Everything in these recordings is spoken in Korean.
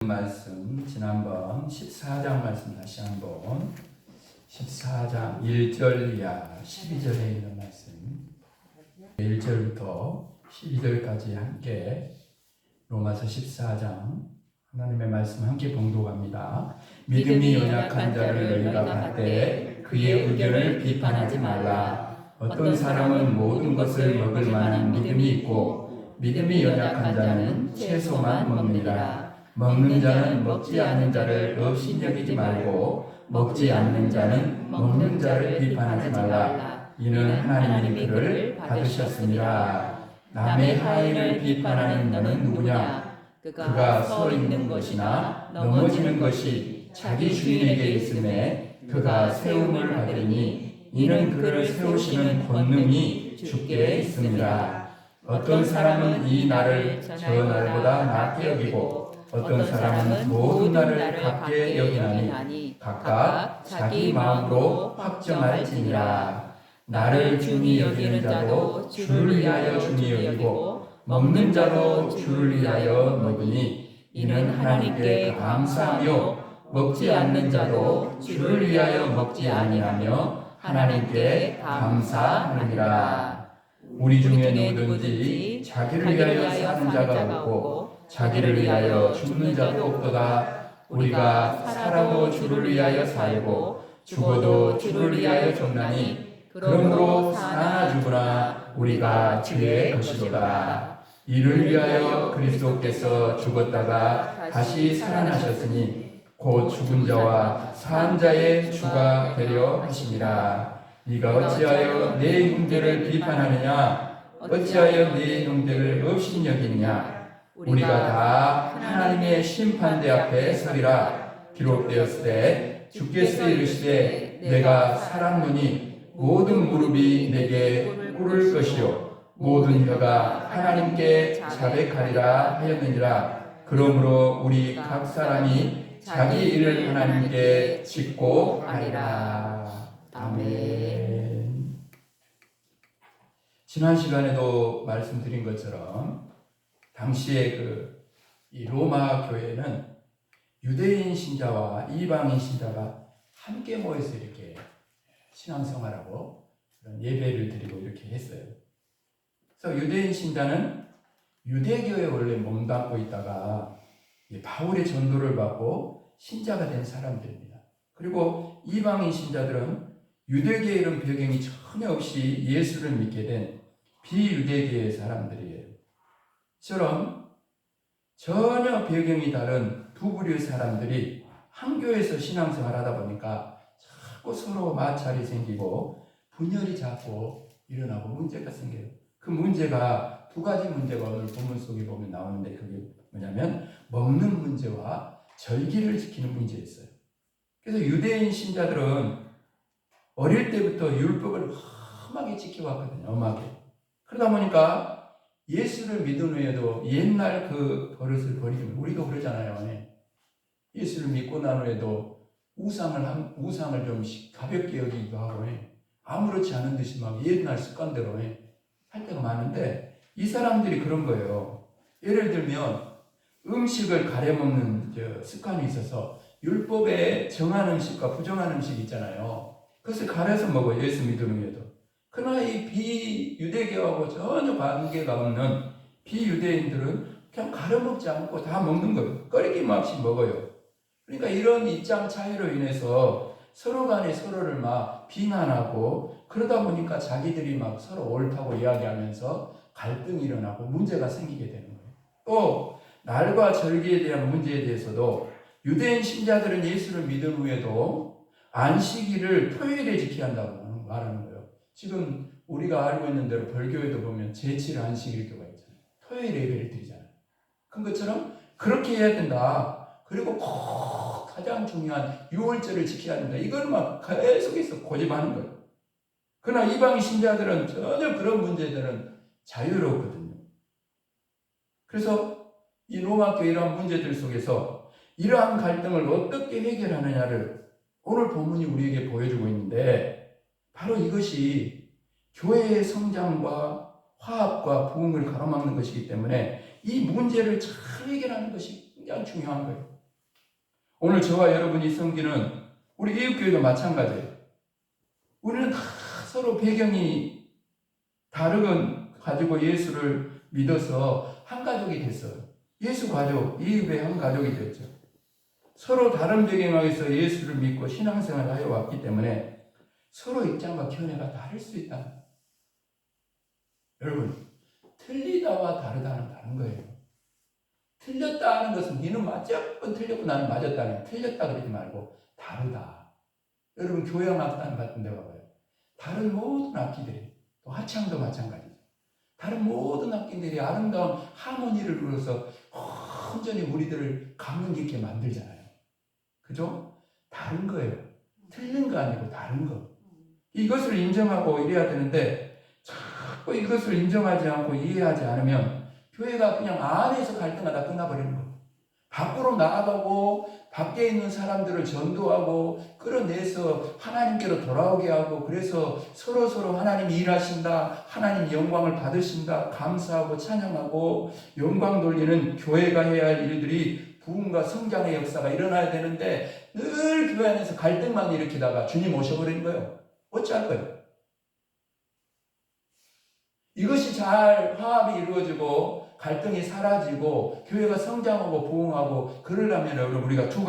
말씀 지난번 14장 말씀 다시 한번 14장 1절 이하 12절에 있는 말씀 1절부터 12절까지 함께 로마서 14장 하나님의 말씀 함께 봉독합니다. 믿음이 연약한 자를 너희가 받되 그의 의견을 비판하지 말라. 어떤 사람은 모든 것을 먹을 만한 믿음이 있고 믿음이 연약한 자는 채소만 먹느니라. 먹는 자는 먹지 않는 자를 업신여기지 말고 먹지 않는 자는 먹는 자를 비판하지 말라. 이는 하나님이 그를 받으셨습니다. 남의 하인을 비판하는 너는 누구냐? 그가 서 있는 것이나 넘어지는 것이 자기 주인에게 있음에 그가 세움을 받으니 이는 그를 세우시는 권능이 주께 있습니다. 어떤 사람은 이 날을 저 날보다 낮게 여기고 어떤 사람은 모든 날을 같게 여기나니 각각 자기 마음으로 확정할지니라. 나를 중히 여기는 자도 주를 위하여 중히 여기고 먹는 자도 주를 위하여 먹으니 이는 하나님께 감사하며 먹지 않는 자도 주를 위하여 먹지 아니하며 하나님께 감사하느니라. 우리 중에 누구든지 자기를 위하여 사는 자가 없고 자기를 위하여 죽는 자도 없도다. 우리가 살아도 주를 위하여 살고 죽어도 주를 위하여 죽나니 그러므로 사나 죽으나 우리가 주의 것이로다. 이를 위하여 그리스도께서 죽었다가 다시 살아나셨으니 곧 죽은 자와 산 자의 주가 되려 하심이라. 네가 어찌하여 내 형제를 비판하느냐? 어찌하여 내 형제를 업신여기느냐? 우리가 다 하나님의 심판대 앞에 서리라. 기록되었을 때 주께서 이르시되 내가 살았노니 모든 무릎이 내게 꿇을 것이요 모든 혀가 하나님께 자백하리라 하였느니라. 그러므로 우리 각 사람이 자기 일을 하나님께 짓고 하리라. 아멘. 지난 시간에도 말씀드린 것처럼 당시에 이 로마 교회는 유대인 신자와 이방인 신자가 함께 모여서 이렇게 신앙생활하고 그런 예배를 드리고 이렇게 했어요. 그래서 유대인 신자는 유대교에 원래 몸담고 있다가 바울의 전도를 받고 신자가 된 사람들입니다. 그리고 이방인 신자들은 유대계의 이런 배경이 전혀 없이 예수를 믿게 된 비유대계의 사람들이에요. 처럼 전혀 배경이 다른 두 부류의 사람들이 한 교회에서 신앙생활 하다 보니까 자꾸 서로 마찰이 생기고 분열이 자꾸 일어나고 문제가 생겨요. 그 문제가 두 가지 문제가 오늘 본문 속에 보면 나오는데 그게 뭐냐면 먹는 문제와 절기를 지키는 문제였어요. 그래서 유대인 신자들은 어릴 때부터 율법을 험하게 지켜왔거든요. 엄하게. 그러다 보니까 예수를 믿은 후에도 옛날 그 버릇을 버리면 우리가 그러잖아요. 예수를 믿고 난 후에도 우상을 좀 가볍게 여기기도 하고 아무렇지 않은 듯이 막 옛날 습관대로 할 때가 많은데 이 사람들이 그런 거예요. 예를 들면 음식을 가려 먹는 습관이 있어서 율법에 정한 음식과 부정한 음식이 있잖아요. 그것을 가려서 먹어요. 예수 믿은 후에도. 그러나 이 비유대교하고 전혀 관계가 없는 비유대인들은 그냥 가려먹지 않고 다 먹는 거예요. 꺼리낌 없이 먹어요. 그러니까 이런 입장 차이로 인해서 서로 간에 서로를 막 비난하고 그러다 보니까 자기들이 막 서로 옳다고 이야기하면서 갈등이 일어나고 문제가 생기게 되는 거예요. 또 날과 절기에 대한 문제에 대해서도 유대인 신자들은 예수를 믿은 후에도 안식일을 토요일에 지켜야 한다고 말하는 거예요. 지금 우리가 알고 있는 대로 벌교에도 보면 제7 안식일교가 있잖아요. 토요일 예배를 드리잖아요. 그런 것처럼 그렇게 해야 된다. 그리고 꼭 가장 중요한 유월절을 지켜야 된다. 이걸 막 계속해서 고집하는 거예요. 그러나 이방 신자들은 전혀 그런 문제들은 자유롭거든요. 그래서 이 로마 교회 이러한 문제들 속에서 이러한 갈등을 어떻게 해결하느냐를 오늘 본문이 우리에게 보여주고 있는데 바로 이것이 교회의 성장과 화합과 부흥을 가로막는 것이기 때문에 이 문제를 잘 해결하는 것이 굉장히 중요한 거예요. 오늘 저와 여러분이 섬기는 우리 이웃교회도 마찬가지예요. 우리는 다 서로 배경이 다르건 가지고 예수를 믿어서 한 가족이 됐어요. 예수 가족, 이웃의 한 가족이 됐죠. 서로 다른 배경에서 예수를 믿고 신앙생활을 하여 왔기 때문에 서로 입장과 견해가 다를 수 있다. 여러분, 틀리다와 다르다는 다른 거예요. 틀렸다 하는 것은 니는 무조건 틀렸고 나는 맞았다는, 틀렸다 그러지 말고 다르다. 여러분, 교양 악단 같은 데 가봐요. 다른 모든 악기들이, 또 하창도 마찬가지죠. 다른 모든 악기들이 아름다운 하모니를 이루어서 온전히 우리들을 감명 깊게 만들잖아요. 그죠? 다른 거예요. 틀린 거 아니고 다른 거. 이것을 인정하고 이래야 되는데 자꾸 이것을 인정하지 않고 이해하지 않으면 교회가 그냥 안에서 갈등하다 끝나버리는 거예요. 밖으로 나아가고 밖에 있는 사람들을 전도하고 끌어내서 하나님께로 돌아오게 하고, 그래서 서로 하나님이 일하신다, 하나님 영광을 받으신다, 감사하고 찬양하고 영광 돌리는 교회가 해야 할 일들이, 부흥과 성장의 역사가 일어나야 되는데 늘 교회 안에서 갈등만 일으키다가 주님 오셔버리는 거예요. 어찌할 거예요? 이것이 잘 화합이 이루어지고 갈등이 사라지고 교회가 성장하고 부흥하고 그러려면 여러분, 우리가 두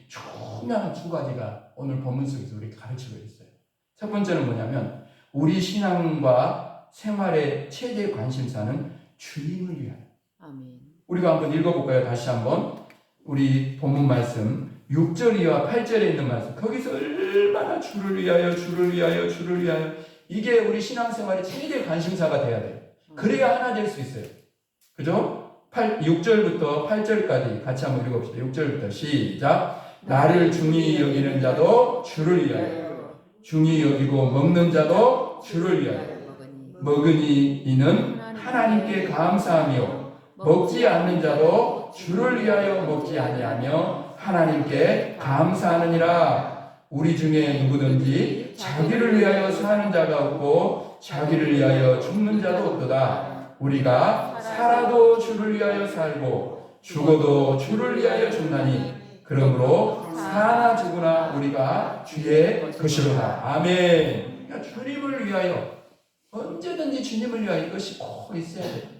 중요한 두 가지가 오늘 본문 속에서 우리 가르치고 있어요. 첫 번째는 뭐냐면, 우리 신앙과 생활의 최대 관심사는 주님을 위하여. 아멘. 우리가 한번 읽어볼까요? 다시 한번 우리 본문 말씀 6절 이하 8절에 있는 말씀, 거기서 얼마나 주를 위하여 주를 위하여 주를 위하여, 이게 우리 신앙생활의 최대 관심사가 돼야 돼요. 그래야 하나 될 수 있어요. 그죠? 6절부터 8절까지 같이 한번 읽어봅시다. 6절부터 시작. 나를 중히 여기는 자도 주를 위하여, 중히 여기고 먹는 자도 주를 위하여 먹으니 이는 하나님께 감사하며, 먹지 않는 자도 주를 위하여 먹지 아니하며 하나님께 감사하느니라. 우리 중에 누구든지 자기를 위하여 사는 자가 없고 자기를 위하여 죽는 자도 없도다. 우리가 살아도 주를 위하여 살고 죽어도 주를 위하여 죽나니, 그러므로 사나 죽으나 우리가 주의 것이로다. 아멘. 그러니까 주님을 위하여, 언제든지 주님을 위하여 이것이 꼭 있어야 돼요.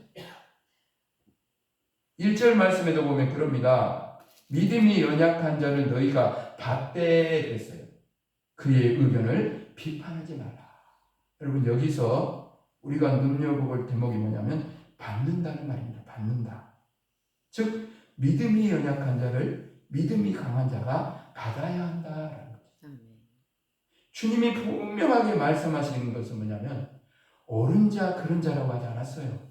1절 말씀에도 보면 그럽니다. 믿음이 연약한 자를 너희가 받되 그랬어요. 그의 의견을 비판하지 말라. 여러분, 여기서 우리가 눈여겨볼 대목이 뭐냐면 받는다는 말입니다. 받는다. 즉 믿음이 연약한 자를 믿음이 강한 자가 받아야 한다라는 거죠. 주님이 분명하게 말씀하시는 것은 뭐냐면 옳은 자 그른 자라고 하지 않았어요.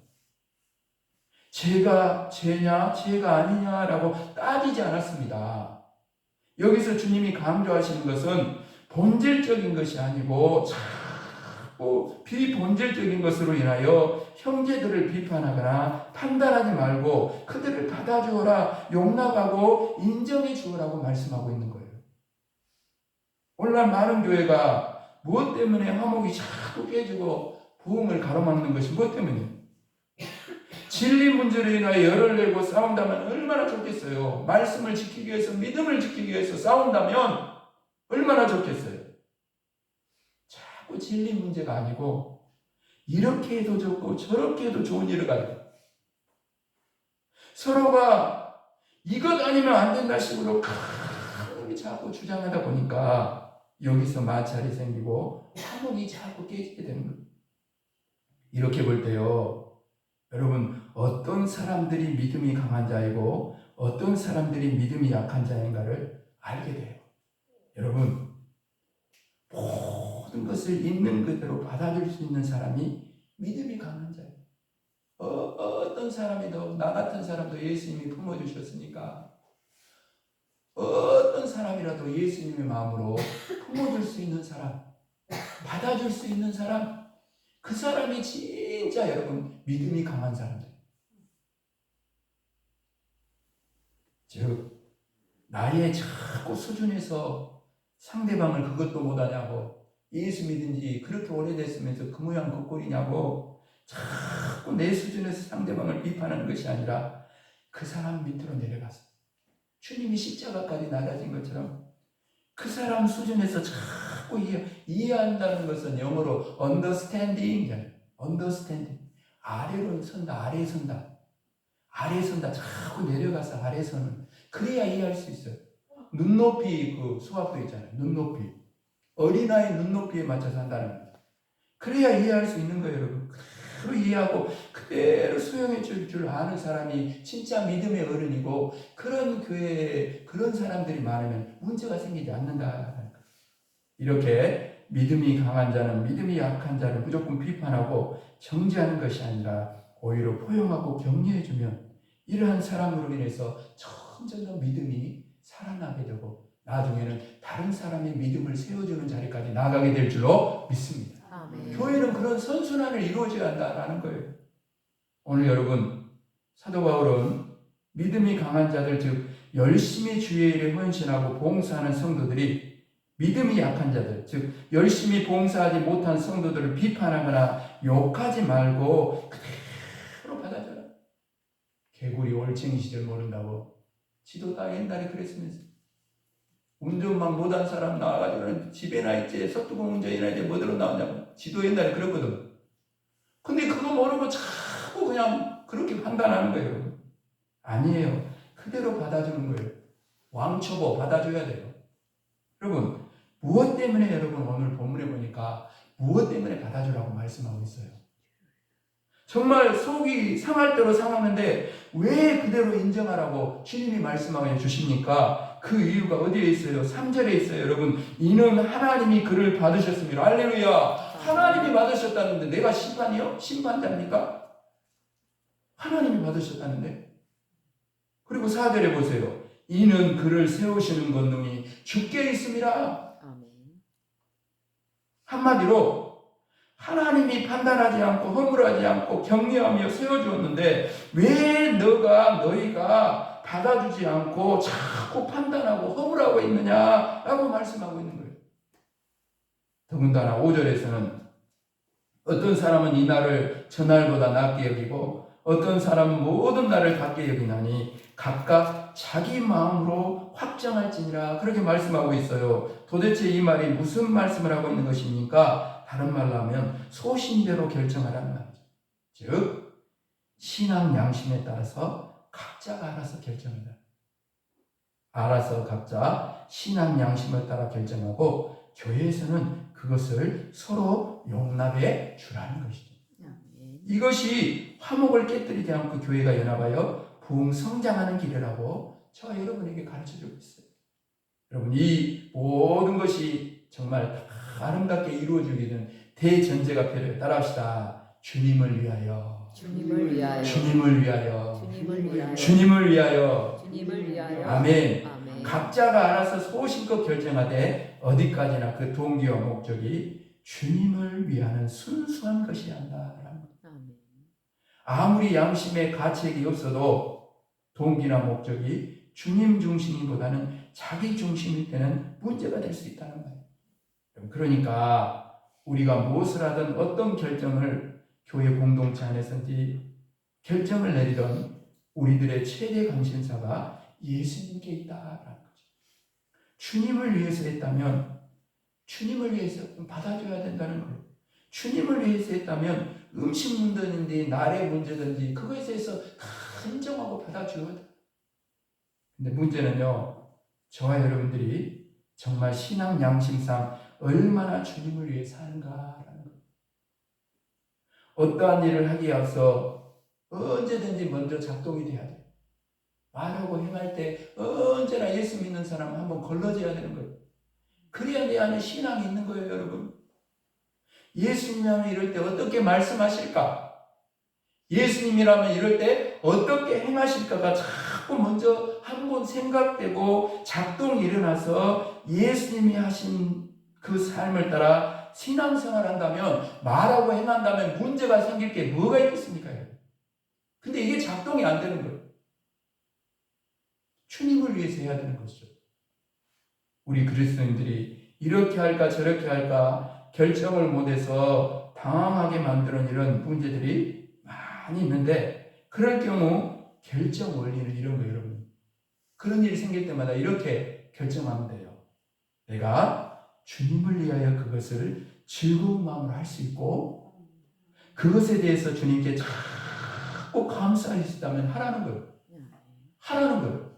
죄가 죄냐 죄가 아니냐라고 따지지 않았습니다. 여기서 주님이 강조하시는 것은 본질적인 것이 아니고 자꾸 비본질적인 것으로 인하여 형제들을 비판하거나 판단하지 말고 그들을 받아주어라, 용납하고 인정해 주어라고 말씀하고 있는 거예요. 오늘날 많은 교회가 무엇 때문에 화목이 자꾸 깨지고 부흥을 가로막는 것이 무엇 때문이에요? 진리 문제로 인하여 열을 내고 싸운다면 얼마나 좋겠어요. 말씀을 지키기 위해서, 믿음을 지키기 위해서 싸운다면 얼마나 좋겠어요. 자꾸 진리 문제가 아니고 이렇게 해도 좋고 저렇게 해도 좋은 일을 가지고 서로가 이것 아니면 안 된다 식으로 자꾸 주장하다 보니까 여기서 마찰이 생기고 화목이 자꾸 깨지게 되는 거예요. 이렇게 볼 때요, 여러분, 어떤 사람들이 믿음이 강한 자이고 어떤 사람들이 믿음이 약한 자인가를 알게 돼요. 여러분, 모든 것을 있는 그대로 받아줄 수 있는 사람이 믿음이 강한 자예요. 어떤 사람이도, 나 같은 사람도 예수님이 품어주셨으니까 어떤 사람이라도 예수님의 마음으로 품어줄 수 있는 사람, 받아줄 수 있는 사람, 그 사람이 진짜 여러분 믿음이 강한 사람들. 즉 나의 자꾸 수준에서 상대방을 그것도 못하냐고, 예수 믿은 지 그렇게 오래됐으면서 그 모양 그 꼴이냐고 자꾸 내 수준에서 상대방을 비판하는 것이 아니라 그 사람 밑으로 내려가서 주님이 십자가까지 나가신 것처럼 그 사람 수준에서 자꾸 이해한다는 것은 영어로 understanding, 아래로 선다, 아래에 선다. 아래에 선다. 자꾸 내려가서 아래에 서는. 그래야 이해할 수 있어요. 눈높이, 그 수학도 있잖아요. 눈높이. 어린아이 눈높이에 맞춰서 한다는 거예요. 그래야 이해할 수 있는 거예요, 여러분. 그대로 이해하고 그대로 수용해 줄 아는 사람이 진짜 믿음의 어른이고, 그런 교회에 그런 사람들이 많으면 문제가 생기지 않는다. 이렇게 믿음이 강한 자는 믿음이 약한 자를 무조건 비판하고 정죄하는 것이 아니라 오히려 포용하고 격려해주면 이러한 사람으로 인해서 점점 믿음이 살아나게 되고 나중에는 다른 사람의 믿음을 세워주는 자리까지 나가게 될 줄로 믿습니다. 아멘. 교회는 그런 선순환을 이루어져야 한다는 거예요. 오늘 여러분, 사도 바울은 믿음이 강한 자들, 즉 열심히 주의 일에 헌신하고 봉사하는 성도들이 믿음이 약한 자들, 즉 열심히 봉사하지 못한 성도들을 비판하거나 욕하지 말고 그대로 받아줘라. 개구리 올챙이 시절 모른다고 지도 다 옛날에 그랬으면서 운전만 못한 사람 나와가지고 집에나 있지, 서뚜껑 운전이나 이제 뭐들어 나오냐고. 지도 옛날에 그랬거든. 근데 그거 모르고 자꾸 그냥 그렇게 판단하는 거예요. 아니에요. 그대로 받아주는 거예요. 왕초보 받아줘야 돼요. 여러분, 무엇 때문에 여러분 오늘 본문에 보니까 무엇 때문에 받아주라고 말씀하고 있어요? 정말 속이 상할 대로 상하는데 왜 그대로 인정하라고 주님이 말씀하여 주십니까? 그 이유가 어디에 있어요? 3절에 있어요. 여러분, 이는 하나님이 그를 받으셨습니다. 할렐루야. 하나님이 받으셨다는데 내가 심판이요? 심판자입니까? 하나님이 받으셨다는데. 그리고 4절에 보세요. 이는 그를 세우시는 권능이 주께 있습니다. 한마디로 하나님이 판단하지 않고 허물하지 않고 격려하며 세워주었는데 왜 너희가 받아주지 않고 자꾸 판단하고 허물하고 있느냐라고 말씀하고 있는 거예요. 더군다나 5절에서는 어떤 사람은 이 날을 저날보다 낮게 여기고 어떤 사람은 모든 날을 같게 여기나니 각각 자기 마음으로 확정할지니라, 그렇게 말씀하고 있어요. 도대체 이 말이 무슨 말씀을 하고 있는 것입니까? 다른 말로 하면 소신대로 결정하라는 말이죠. 즉 신앙 양심에 따라서 각자가 알아서 결정한다. 알아서 각자 신앙 양심을 따라 결정하고 교회에서는 그것을 서로 용납해 주라는 것이죠. 이것이 화목을 깨뜨리지 않고 교회가 연합하여 부흥 성장하는 길이라고 저와 여러분에게 가르쳐주고 있어요. 여러분, 이 모든 것이 정말 아름답게 이루어지기는 대전제가 필요해요. 따라합시다. 주님을 위하여. 주님을 위하여. 주님을 위하여. 주님을 위하여. 주님을 위하여. 주님을 위하여. 아멘. 아멘. 각자가 알아서 소신껏 결정하되 어디까지나 그 동기와 목적이 주님을 위하는 순수한 것이야 한다라는 것. 아무리 양심의 가책이 없어도 동기나 목적이 주님 중심보다는 자기 중심일 때는 문제가 될 수 있다는 거예요. 그러니까 우리가 무엇을 하든 어떤 결정을 교회 공동체 안에서든지 결정을 내리던 우리들의 최대 관심사가 예수님께 있다라는 거죠. 주님을 위해서 했다면 주님을 위해서 받아줘야 된다는 거예요. 주님을 위해서 했다면 음식 문제든지 날의 문제든지 그것에 대해서 다 인정하고 받아줘야 돼요. 근데 문제는요, 저와 여러분들이 정말 신앙 양심상 얼마나 주님을 위해 사는가라는 거예요. 어떠한 일을 하기에 앞서 언제든지 먼저 작동이 돼야 돼요. 말하고 행할 때 언제나 예수 믿는 사람은 한번 걸러져야 되는 거예요. 그래야 내 안에 신앙이 있는 거예요, 여러분. 예수님이라면 이럴 때 어떻게 말씀하실까? 예수님이라면 이럴 때 어떻게 행하실까가 자꾸 먼저 한번 생각되고 작동이 일어나서 예수님이 하신 그 삶을 따라 신앙생활 한다면, 말하고 행한다면 문제가 생길 게 뭐가 있겠습니까? 근데 이게 작동이 안 되는 거예요. 주님을 위해서 해야 되는 것이죠. 우리 그리스도인들이 이렇게 할까 저렇게 할까 결정을 못해서 당황하게 만드는 이런 문제들이 많이 있는데, 그럴 경우 결정 원리는 이런 거예요, 여러분. 그런 일이 생길 때마다 이렇게 결정하면 돼요. 내가 주님을 위하여 그것을 즐거운 마음으로 할 수 있고 그것에 대해서 주님께 자꾸 감사할 수 있다면 하라는 거예요. 하라는 거예요.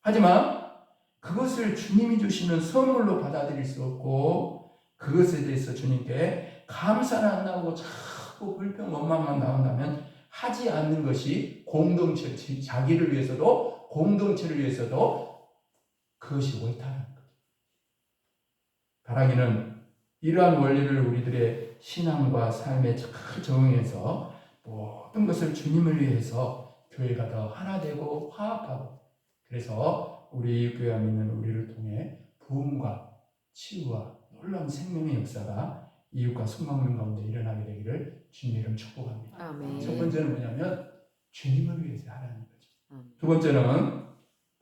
하지만 그것을 주님이 주시는 선물로 받아들일 수 없고 그것에 대해서 주님께 감사는 안 나오고 자꾸 불평 원망만 나온다면 하지 않는 것이 공동체, 자기를 위해서도 공동체를 위해서도 그것이 옳다는 거예요. 바라기는 이러한 원리를 우리들의 신앙과 삶에 잘 적응해서 모든 것을 주님을 위해서 교회가 더 하나 되고 화합하고 그래서 우리 교회 안에 있는 우리를 통해 부흥과 치유와 놀라운 생명의 역사가 이웃과 성도들 가운데 일어나게 되기를 주님의 이름 축복합니다. 아멘. 첫 번째는 뭐냐면 주님을 위해서 하라는 거죠. 두 번째는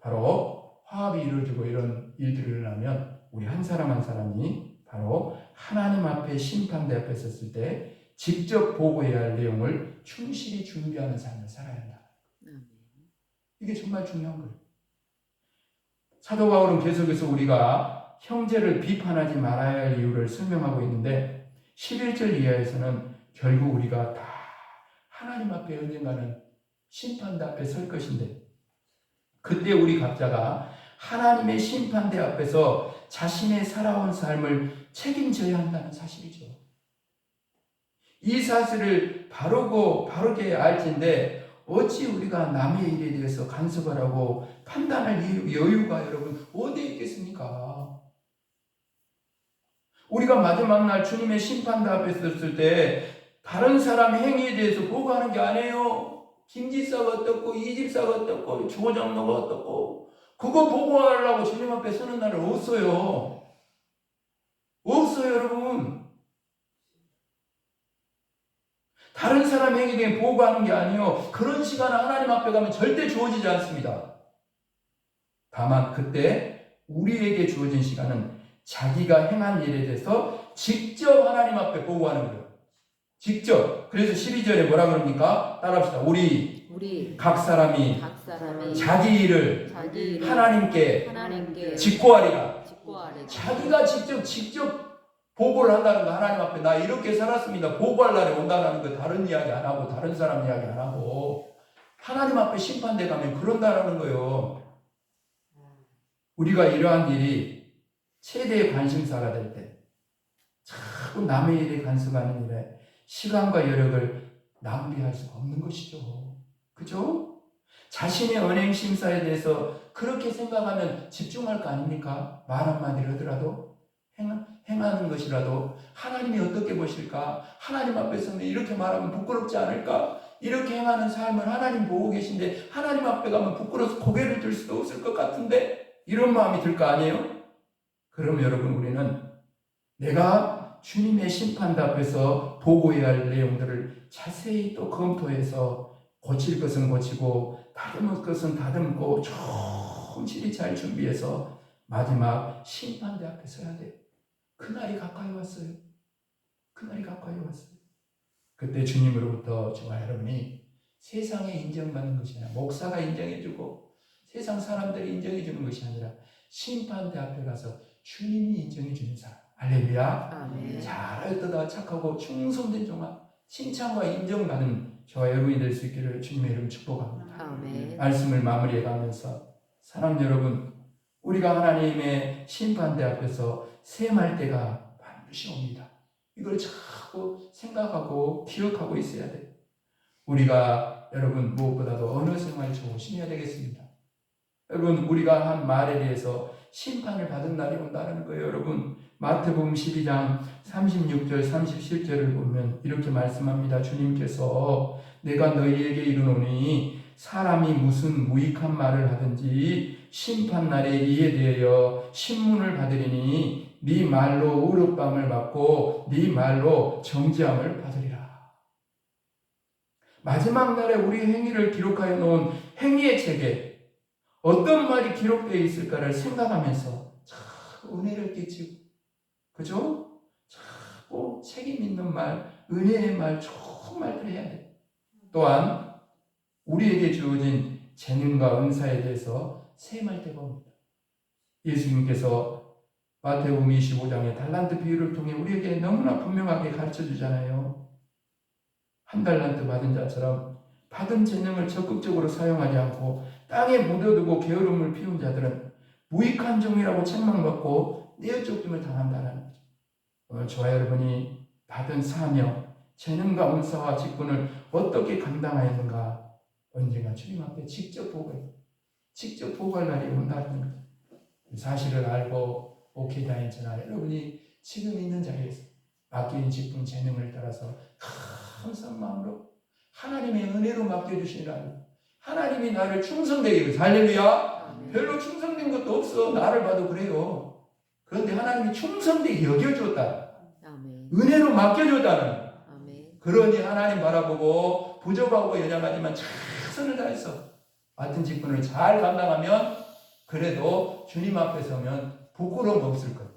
바로 화합이 이루어지고 이런 일들이 일어나면 우리 한 사람 한 사람이 바로 하나님 앞에 심판대 앞에 섰을 때 직접 보고해야 할 내용을 충실히 준비하는 삶을 살아야 한다. 이게 정말 중요한 거예요. 사도 바울은 계속해서 우리가 형제를 비판하지 말아야 할 이유를 설명하고 있는데 11절 이하에서는 결국 우리가 다 하나님 앞에 언젠가는 심판대 앞에 설 것인데 그때 우리 각자가 하나님의 심판대 앞에서 자신의 살아온 삶을 책임져야 한다는 사실이죠. 이 사실을 바르게 알지인데 어찌 우리가 남의 일에 대해서 간섭을 하고 판단할 여유가 여러분 어디에 있겠습니까? 우리가 마지막 날 주님의 심판대 앞에 섰을 때 다른 사람의 행위에 대해서 보고하는 게 아니에요. 김지사가 어떻고 이 집사가 어떻고 조장로가 어떻고 그거 보고하려고 주님 앞에 서는 날은 없어요. 없어요, 여러분. 다른 사람의 행위에 대해 보고하는 게 아니에요. 그런 시간은 하나님 앞에 가면 절대 주어지지 않습니다. 다만 그때 우리에게 주어진 시간은 자기가 행한 일에 대해서 직접 하나님 앞에 보고하는 거예요. 직접. 그래서 12절에 뭐라 그럽니까? 따라합시다. 우리 각 사람이 자기 일을 하나님께 직고하리라. 자기가 직접 보고를 한다는 거. 하나님 앞에 나 이렇게 살았습니다. 보고할 날이 온다는 거. 다른 이야기 안 하고 다른 사람 이야기 안 하고 하나님 앞에 심판대 가면 그런다는 거예요. 우리가 이러한 일이 최대의 관심사가 될 때 자꾸 남의 일에 간섭하는 일에 시간과 여력을 낭비할 수가 없는 것이죠. 그죠? 자신의 언행 심사에 대해서 그렇게 생각하면 집중할 거 아닙니까? 말 한마디를 하더라도 행하는 것이라도 하나님이 어떻게 보실까? 하나님 앞에서는 이렇게 말하면 부끄럽지 않을까? 이렇게 행하는 삶을 하나님 보고 계신데 하나님 앞에 가면 부끄러워서 고개를 들 수도 없을 것 같은데 이런 마음이 들 거 아니에요? 그럼 여러분 우리는 내가 주님의 심판대 앞에서 보고해야 할 내용들을 자세히 또 검토해서 고칠 것은 고치고 다듬을 것은 다듬고 충실히 잘 준비해서 마지막 심판대 앞에 서야 돼요. 그날이 가까이 왔어요. 그날이 가까이 왔어요. 그때 주님으로부터 저와 여러분이 세상에 인정받는 것이 아니라 목사가 인정해주고 세상 사람들이 인정해주는 것이 아니라 심판대 앞에 가서 주님이 인정해주는 사람. 할렐루야. 아멘. 잘하였다 착하고 충성된 종아 칭찬과 인정받는 저와 여러분이 될 수 있기를 주님의 이름 축복합니다. 아멘. 말씀을 마무리해 가면서 사랑하는 여러분, 우리가 하나님의 심판대 앞에서 셈할 때가 반드시 옵니다. 이걸 자꾸 생각하고 기억하고 있어야 돼요. 우리가 여러분 무엇보다도 언어 생활 조심해야 되겠습니다. 여러분 우리가 한 말에 대해서 심판을 받은 날이 온다는 거예요. 여러분 마태복음 12장 36절 37절을 보면 이렇게 말씀합니다. 주님께서 내가 너희에게 이르노니 사람이 무슨 무익한 말을 하든지 심판날에 이에 대하여 신문을 받으리니 네 말로 의롭다함을 받고 네 말로 정죄함을 받으리라. 마지막 날에 우리 행위를 기록하여 놓은 행위의 책에 어떤 말이 기록되어 있을까를 생각하면서 참 은혜를 끼치고 그죠? 자꾸 책임 있는 말, 은혜의 말, 좋은 말들 해야 돼. 또한 우리에게 주어진 재능과 은사에 대해서 셈할 때가 옵니다. 예수님께서 마태복음 25장의 달란트 비유를 통해 우리에게 너무나 분명하게 가르쳐 주잖아요. 한 달란트 받은 자처럼 받은 재능을 적극적으로 사용하지 않고 땅에 묻어두고 게으름을 피운 자들은 무익한 종이라고 책망받고 떼어쫓김을 당한다는 거죠. 오늘 저와 여러분이 받은 사명, 재능과 은사와 직분을 어떻게 감당하였는가, 언젠가 주님 앞에 직접 보고할 날이 온다는 거죠. 사실을 알고 목회자인 저나 여러분이 지금 있는 자리에서 맡긴 직분, 재능을 따라서 감사한 마음으로 하나님의 은혜로 맡겨주시라고, 하나님이 나를 충성되게 해서, 할렐루야. 별로 충성된 것도 없어. 나를 봐도 그래요. 그런데 하나님이 충성되게 여겨줬다. 은혜로 맡겨줬다는. 그러니 하나님 바라보고 부족하고 연약하지만 최선을 다해서 맡은 직분을 잘 감당하면 그래도 주님 앞에 서면 부끄러움 없을 거예요.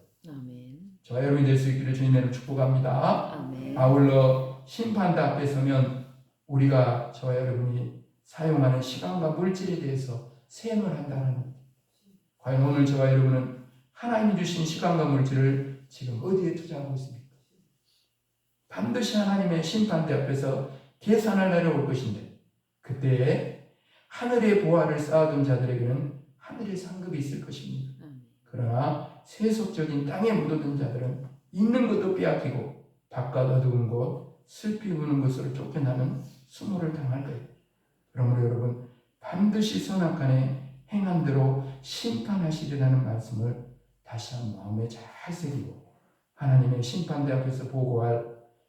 저와 여러분이 될 수 있기를 주님의 이름으로 축복합니다. 아멘. 아울러 심판대 앞에 서면 우리가, 저와 여러분이 사용하는 시간과 물질에 대해서 셈을 한다는 겁니다. 과연 오늘 저와 여러분은 하나님이 주신 시간과 물질을 지금 어디에 투자하고 있습니까? 반드시 하나님의 심판대 앞에서 계산할 날이 올 것인데, 그때에 하늘의 보화를 쌓아둔 자들에게는 하늘의 상급이 있을 것입니다. 그러나 세속적인 땅에 묻어둔 자들은 있는 것도 빼앗기고 바깥 어두운 곳, 슬피 우는 곳으로 쫓겨나는 수모를 당할 거예요. 그러므로 여러분, 반드시 선악간에 행한 대로 심판하시리라는 말씀을 다시 한번 마음에 잘 새기고, 하나님의 심판대 앞에서 보고할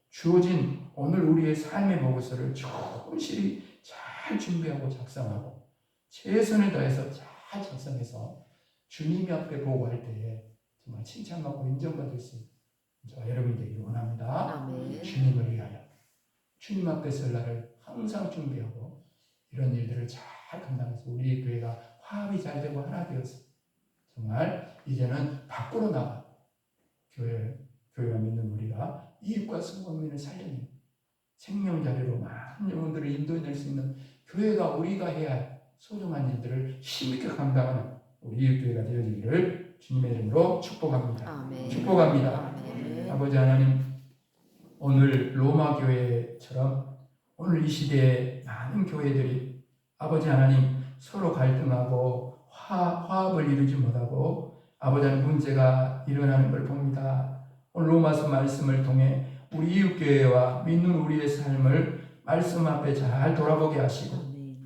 주어진 오늘 우리의 삶의 보고서를 충실히 잘 준비하고 작성하고 최선을 다해서 잘 작성해서 주님 앞에 보고할 때에 정말 칭찬받고 인정받을 수 있는 저와 여러분이 되기를 원합니다. 아멘. 주님을 위하여 주님 앞에 설 날을 항상 준비하고 이런 일들을 잘 감당해서 우리 교회가 화합이 잘 되고 하나 되어서 정말 이제는 밖으로 나가 교회가 믿는 우리가 이웃과 성도민을 살려내는 생명자리로 많은 영혼들을 인도해낼 수 있는 교회가 우리가 해야 할 소중한 일들을 힘있게 감당하는 우리 이웃교회가 되어지기를 주님의 이름으로 축복합니다. 아멘. 축복합니다. 아멘. 아버지 하나님, 오늘 로마 교회처럼 오늘 이 시대에 많은 교회들이 아버지 하나님 서로 갈등하고 화합을 이루지 못하고 아버지 하나님 문제가 일어나는 걸 봅니다. 오늘 로마서 말씀을 통해 우리 이웃교회와 믿는 우리의 삶을 말씀 앞에 잘 돌아보게 하시고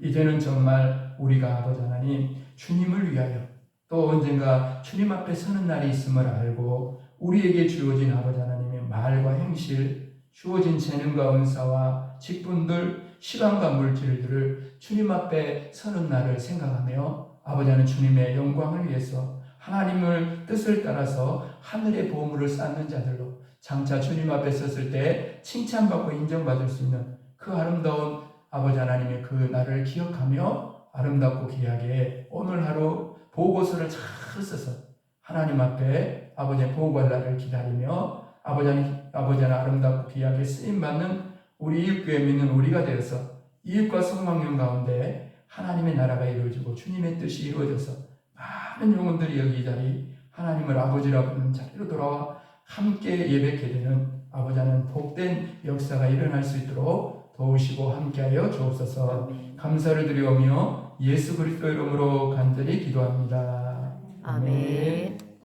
이제는 정말 우리가 아버지 하나님 주님을 위하여 또 언젠가 주님 앞에 서는 날이 있음을 알고 우리에게 주어진 아버지 하나님의 말과 행실, 주어진 재능과 은사와 직분들, 시간과 물질들을 주님 앞에 서는 날을 생각하며 아버지 하나님 주님의 영광을 위해서 하나님을 뜻을 따라서 하늘의 보물을 쌓는 자들로 장차 주님 앞에 섰을 때 칭찬받고 인정받을 수 있는 그 아름다운 아버지 하나님의 그 날을 기억하며 아름답고 귀하게 오늘 하루 보고서를 잘 써서 하나님 앞에 아버지의 보고할 날을 기다리며 아버지 하나님 아름답고 귀하게 쓰임받는 우리 이웃교회 믿는 우리가 되어서 이웃과 성망령 가운데 하나님의 나라가 이루어지고 주님의 뜻이 이루어져서 많은 영혼들이 여기 이 자리 하나님을 아버지라 부르는 자리로 돌아와 함께 예배케 되는 아버지 하나님 복된 역사가 일어날 수 있도록 도우시고 함께하여 주옵소서. 감사를 드리오며 예수 그리스도 이름으로 간절히 기도합니다.